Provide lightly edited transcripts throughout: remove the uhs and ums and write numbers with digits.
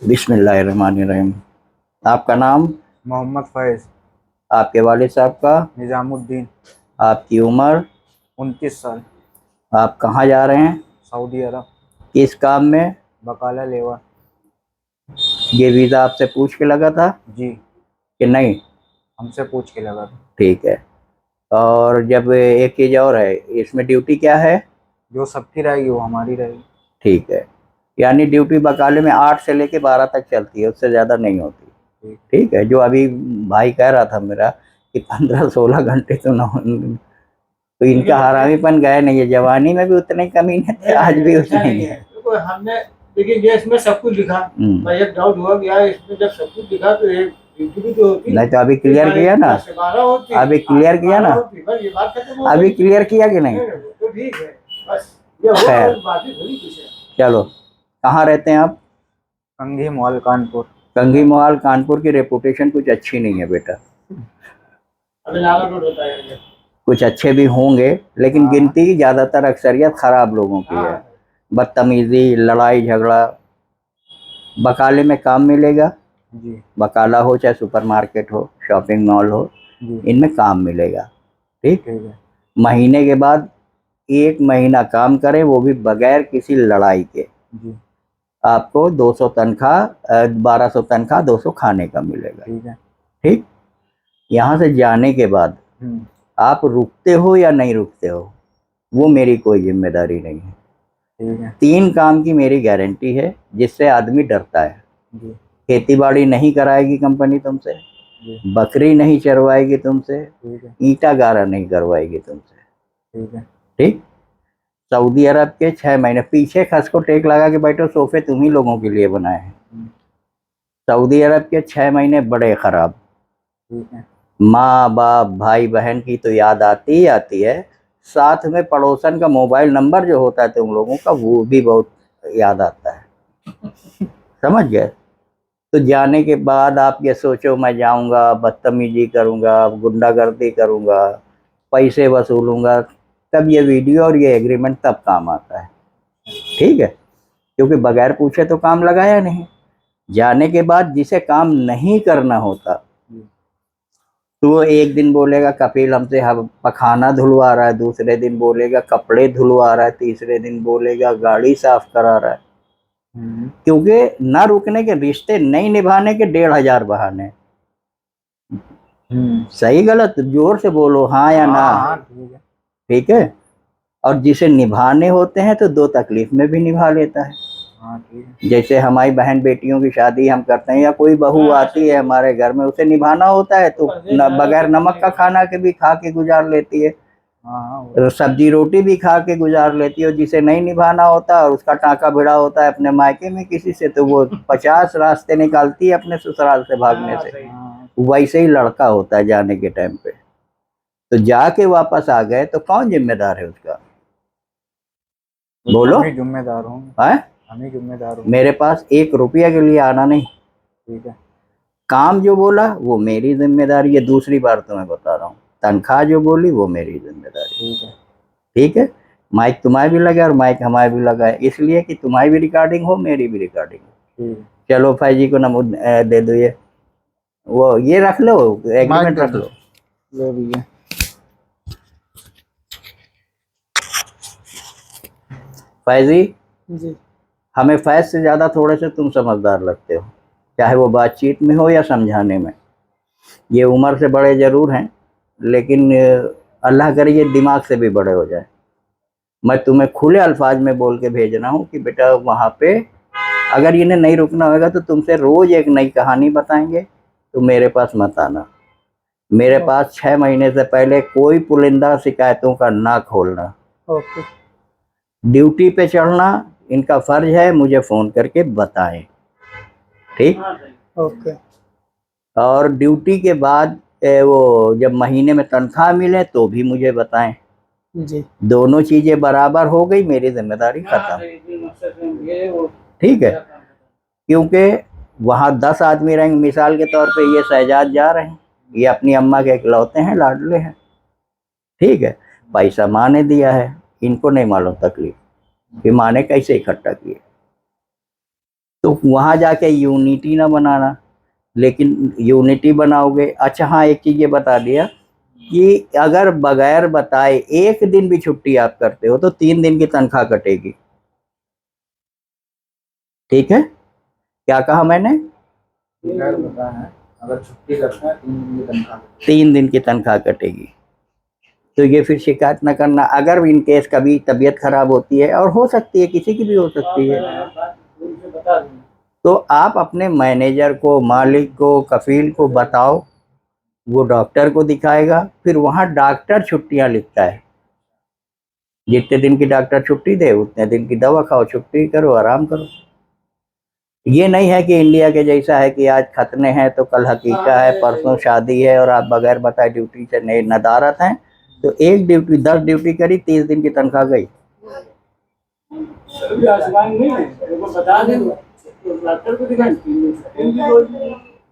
बिस्मिल्लाहिर्रहमानिर्रहीम। आपका नाम? मोहम्मद फैज़। आपके वालिद साहब का? निज़ामुद्दीन। आपकी उम्र? 29 साल। आप कहाँ जा रहे हैं? सऊदी अरब। किस काम में? बकाला लेवा। ये वीज़ा आपसे पूछ के लगा था जी, कि नहीं? हमसे पूछ के लगा था। ठीक है। और जब एक चीज़ और है, इसमें ड्यूटी क्या है? जो सबकी रहेगी वो हमारी रहेगी। ठीक है, यानी ड्यूटी बकाले में 8 से लेके 12 तक चलती है, उससे ज़्यादा नहीं होती। ठीक। ठीक है, जो अभी भाई कह रहा था मेरा कि 15-16 घंटे तो ना, तो इनका हरामीपन गए नहीं है। जवानी में भी उतने कमीने थे, आज भी उतने ही है। देखो हमने, देखिए ये इसमें सब कुछ लिखा, भाई एक डाउट हुआ गया इसमें, जब सब कुछ लिखा तो एक ड्यूटी जो होती नहीं तो अभी क्लियर किया ना, अभी क्लियर किया ना, ये बात खत्म हो अभी गई। क्लियर किया कि नहीं? तो ठीक है, बस ये हो खैर, बात ही थोड़ी कुछ है। चलो, कहाँ रहते हैं आप? कंघी मॉल कानपुर। कंघी मोहाल कानपुर की रेपुटेशन कुछ अच्छी नहीं है बेटा। अभी नाला रोड होता है। कुछ अच्छे भी होंगे, लेकिन हाँ। गिनती ज़्यादातर अक्सरियत खराब लोगों की है। बदतमीजी, लड़ाई झगड़ा। बकाले में काम मिलेगा, जी बकाला हो चाहे सुपरमार्केट हो, शॉपिंग मॉल हो, जी। इनमें काम मिलेगा। ठीक। ठीक है। महीने के बाद 1 महीना काम करें, वो भी बगैर किसी लड़ाई के, जी आपको 200 तनख्वाह, 1200 तनख्वाह, 200 खाने का मिलेगा। ठीक है। ठीक। यहाँ से जाने के बाद आप रुकते हो या नहीं रुकते हो, वो मेरी कोई जिम्मेदारी नहीं है। ठीक है। 3 काम की मेरी गारंटी है जिससे आदमी डरता है। जी खेती बाड़ी नहीं कराएगी कंपनी तुमसे, जी। बकरी नहीं चरवाएगी तुमसे, ठीक है। ईंटा गारा नहीं करवाएगी तुमसे। ठीक है। ठीक। सऊदी अरब के 6 महीने, पीछे खस को टेक लगा के बैठो, सोफे तुम ही लोगों के लिए बनाए हैं। सऊदी अरब के 6 महीने बड़े खराब। ठीक है। माँ बाप भाई बहन की तो याद आती ही आती है, साथ में पड़ोसन का मोबाइल नंबर जो होता है तुम लोगों का, वो भी बहुत याद आता है। समझ गए? तो जाने के बाद आप ये सोचो मैं जाऊंगा, बदतमीजी करूंगा, गुंडागर्दी करूंगा, पैसे वसूलूंगा, तब ये वीडियो और ये एग्रीमेंट तब काम आता है। ठीक है, क्योंकि बगैर पूछे तो काम लगाया नहीं। जाने के बाद जिसे काम नहीं करना होता, तो वो एक दिन बोलेगा कपिल हमसे हम पखाना धुलवा रहा है, दूसरे दिन बोलेगा कपड़े धुलवा रहा है, तीसरे दिन बोलेगा गाड़ी साफ करा रहा है। क्योंकि ना रुकने के, रिश्ते नहीं निभाने के 1,500 बहाने। सही गलत जोर से बोलो, हाँ या ना। हाँ ठीक है। ठीक है। और जिसे निभाने होते हैं तो 2 तकलीफ में भी निभा लेता है। हाँ ठीक है। जैसे हमारी बहन बेटियों की शादी हम करते हैं, या कोई बहू आती है हमारे घर में, उसे निभाना होता है तो बगैर नमक का खाना के भी खा के गुजार लेती है, हाँ सब्जी रोटी भी खा के गुजार लेती है। और जिसे नहीं निभाना होता और उसका टाँका भिड़ा होता है अपने मायके में किसी से, तो वो 50 रास्ते निकालती है अपने ससुराल से भागने से। वैसे ही लड़का होता है जाने के टाइम पे। तो जाके वापस आ गए तो कौन जिम्मेदार है उसका? बोलो। हम ही जिम्मेदार होंगे। है? हम ही जिम्मेदार होंगे। मेरे पास 1 रुपया के लिए आना नहीं। ठीक है। काम जो बोला वो मेरी जिम्मेदारी है, दूसरी बार तो मैं बता रहा हूँ। तनख्वाह जो बोली वो मेरी जिम्मेदारी। ठीक है। ठीक है। माइक तुम्हारे भी लगा और माइक हमारे भी लगा है, इसलिए कि तुम्हारी भी रिकॉर्डिंग हो, मेरी भी रिकॉर्डिंग हो। ठीक है। चलो भाई जी को नमूद दे दो, ये वो ये रख लो, एग्रीमेंट रख लो। ले भैया। फैजी जी। हमें फैज से ज़्यादा थोड़े से तुम समझदार लगते हो, चाहे वो बातचीत में हो या समझाने में। ये उम्र से बड़े ज़रूर हैं, लेकिन अल्लाह करे ये दिमाग से भी बड़े हो जाए। मैं तुम्हें खुले अल्फाज में बोल के भेज रहा हूँ कि बेटा वहाँ पे अगर इन्हें नहीं रुकना होगा तो तुमसे रोज़ एक नई कहानी बताएंगे, तो मेरे पास मत आना। मेरे पास 6 महीने से पहले कोई पुलिंदा शिकायतों का ना खोलना। ओके। ड्यूटी पे चढ़ना इनका फर्ज है, मुझे फ़ोन करके बताएं। ठीक। ओके। और ड्यूटी के बाद वो जब महीने में तनख्वाह मिले तो भी मुझे बताएं। जी। दोनों चीज़ें बराबर हो गई, मेरी जिम्मेदारी खत्म। ठीक है। क्योंकि वहाँ 10 आदमी रहेंगे, मिसाल के तौर पे ये शहजाद जा रहे हैं, ये अपनी अम्मा के इकलौते हैं, लाडले हैं। ठीक है। पैसा माँ ने दिया है, इनको नहीं मालूम तकलीफ कि माँ ने कैसे इकट्ठा किए। तो वहाँ जाके यूनिटी ना बनाना, लेकिन यूनिटी बनाओगे। अच्छा हाँ, एक चीज़ ये बता दिया कि अगर बगैर बताए एक दिन भी छुट्टी आप करते हो तो 3 दिन की तनख्वाह कटेगी। ठीक है, क्या कहा मैंने? बगैर बताए अगर छुट्टी करते हैं 3 दिन की तनख्वाह 3 दिन की तनख्वाह कटेगी। तो ये फिर शिकायत न करना। अगर इन केस कभी तबीयत खराब होती है, और हो सकती है, किसी की भी हो सकती है, तो आप अपने मैनेजर को, मालिक को, कफील को बताओ, वो डॉक्टर को दिखाएगा। फिर वहाँ डॉक्टर छुट्टियाँ लिखता है, जितने दिन की डॉक्टर छुट्टी दे उतने दिन की दवा खाओ, छुट्टी करो, आराम करो। ये नहीं है कि इंडिया के जैसा है कि आज खतने हैं तो कल हकीका है, परसों शादी है और आप बगैर बताए ड्यूटी से नदारत हैं। तो एक ड्यूटी 10 ड्यूटी करी, 30 दिन की तनख्वाह गई।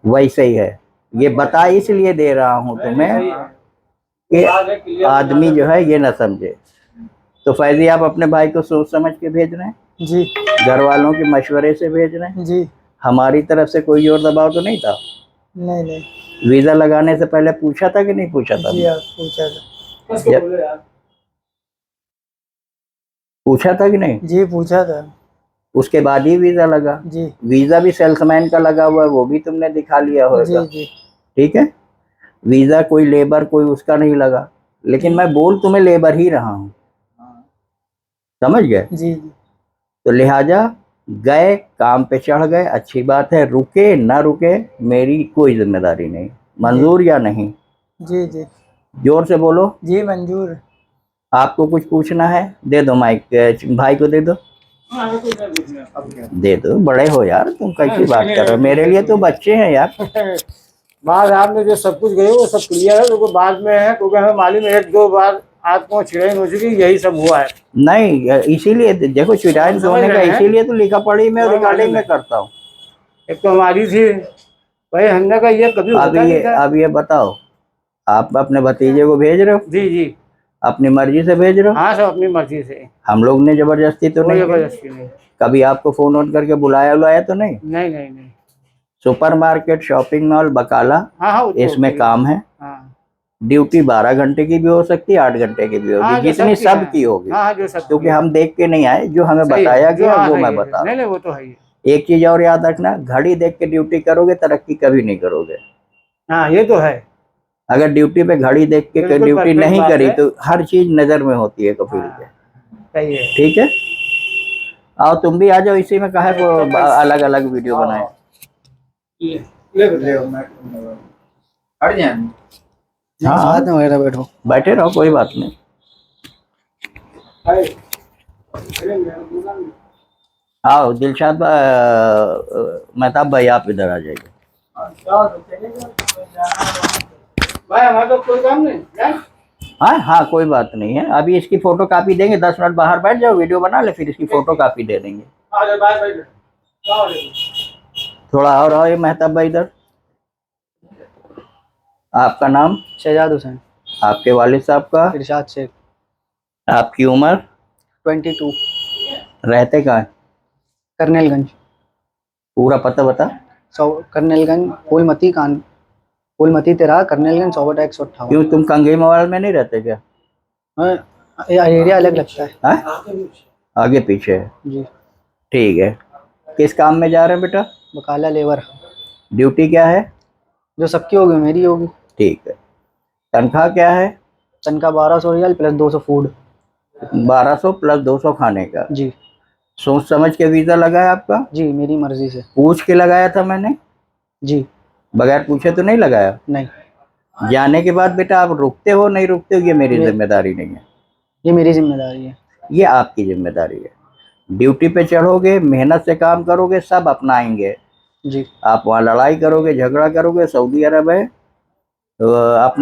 वैसे ही है, ये बता इसलिए दे रहा हूँ तुम्हें कि आदमी जो है ये ना समझे। तो फैजी, आप अपने भाई को सोच समझ के भेज रहे हैं जी, घर वालों के मशवरे से भेज रहे हैं? जी, हमारी तरफ से कोई और दबाव तो नहीं था? नहीं नहीं वीजा लगाने से पहले पूछा था कि नहीं पूछा था? जी, आप पूछा था पूछा था कि नहीं? जी, पूछा था उसके बाद ही वीजा लगा। जी, वीजा भी सेल्समैन का लगा हुआ है, वो भी तुमने दिखा लिया होगा। जी, जी, ठीक है, वीजा कोई लेबर कोई उसका नहीं लगा, लेकिन मैं बोल तुम्हें लेबर ही रहा हूँ, समझ गए? जी, तो लिहाजा गए, काम पे चढ़ गए, अच्छी बात है। रुके ना रुके मेरी कोई जिम्मेदारी नहीं। मंजूर या नहीं? जी, जी, जोर से बोलो। जी, मंजूर। आपको कुछ पूछना है? दे दो माइक, भाई को दे दो। दे दो, बड़े हो यार, तुम कैसी बात कर रहे हो? मेरे लिए तो बच्चे हैं यार। बाद आपने जो सब कुछ गए वो सब क्लियर है, तो बाद में है क्योंकि हमें मालूम है 1-2 बार आत्मा छिड़ाई हो चुकी, यही सब हुआ है। नहीं, इसीलिए देखो, चिड़ाइन होने का इसीलिए तो लिखा पढ़ी में और रिकॉर्डिंग में करता हूँ। एक तो हमारी थी भाई, हमने का ये कभी होता नहीं था। अब ये बताओ, आप अपने भतीजे को भेज रहे हो? जी जी, अपनी मर्जी से भेज रहे हो? हाँ सब अपनी मर्जी से। हम लोग ने जबरदस्ती तो कोई नहीं की? जबरदस्ती नहीं। कभी आपको फोन ऑन करके बुलाया बुलाया तो नहीं? नहीं नहीं नहीं। सुपरमार्केट, शॉपिंग मॉल, बकाला, हाँ हाँ, इसमें काम है। हाँ ड्यूटी 12 घंटे की भी हो सकती है, 8 घंटे की भी होगी, हाँ, जितनी सब की होगी। हाँ जो सब, क्योंकि हम देख के नहीं आए, जो हमें सही है, बताया जो गया हाँ वो सही मैं है। बता नहीं रहा नहीं, वो तो है ही। हूं। एक चीज और याद रखना, घड़ी देख के ड्यूटी करोगे तरक्की कभी नहीं करोगे। हाँ ये तो है। अगर ड्यूटी पे घड़ी देख के बिल्कुल ड्यूटी परफेक्ट नहीं बात करी है। तो हर चीज नजर में होती है कफील के। सही है। ठीक है, आओ तुम भी आ जाओ, इसी में कहा अलग अलग वीडियो बनाए। हट जाए। हाँ साथ में वगैरह बैठो। बैठे रहो, कोई बात नहीं। आओ दिलशाद मेहताब भाई, आप इधर आ जाइए। भाई हमारा तो कोई काम नहीं। हाँ हाँ, कोई बात नहीं है। अभी इसकी फोटो कॉपी देंगे, 10 मिनट बाहर बैठ जाओ, वीडियो बना ले, फिर इसकी फोटो कॉपी दे देंगे। थोड़ा और आओ ये मेहताब भाई इधर। आपका नाम? शहजाद हुसैन। आपके वालिद साहब का? इरशाद शेख। आपकी उम्र? 22। रहते कहाँ हैं? करनेलगंज। पूरा पता बता। करनेलगंज फूलमती तेरा, करनेलगंज 158। क्यों, तुम कंगे मोबाइल में नहीं रहते क्या? एरिया अलग लगता है। हाँ? आगे पीछे है। जी। ठीक है, किस काम में जा रहे हैं बेटा? बकाला लेबर। ड्यूटी क्या है? जो सबकी होगी मेरी होगी। ठीक है, तनख्वाह क्या है? तनख्वाह 1200 रियाल प्लस 200 फूड। 1200 प्लस 200 खाने का। जी सोच समझ के वीजा लगा है आपका? जी, मेरी मर्जी से। पूछ के लगाया था मैंने? जी। बगैर पूछे तो नहीं लगाया? नहीं, जाने के बाद बेटा आप रुकते हो नहीं रुकते हो, ये मेरी जिम्मेदारी नहीं है, ये मेरी जिम्मेदारी है। ये आपकी जिम्मेदारी है। ड्यूटी पे चढ़ोगे, मेहनत से काम करोगे, सब अपनाएंगे। जी। आप वहाँ लड़ाई करोगे, झगड़ा करोगे, सऊदी अरब है, तो अपना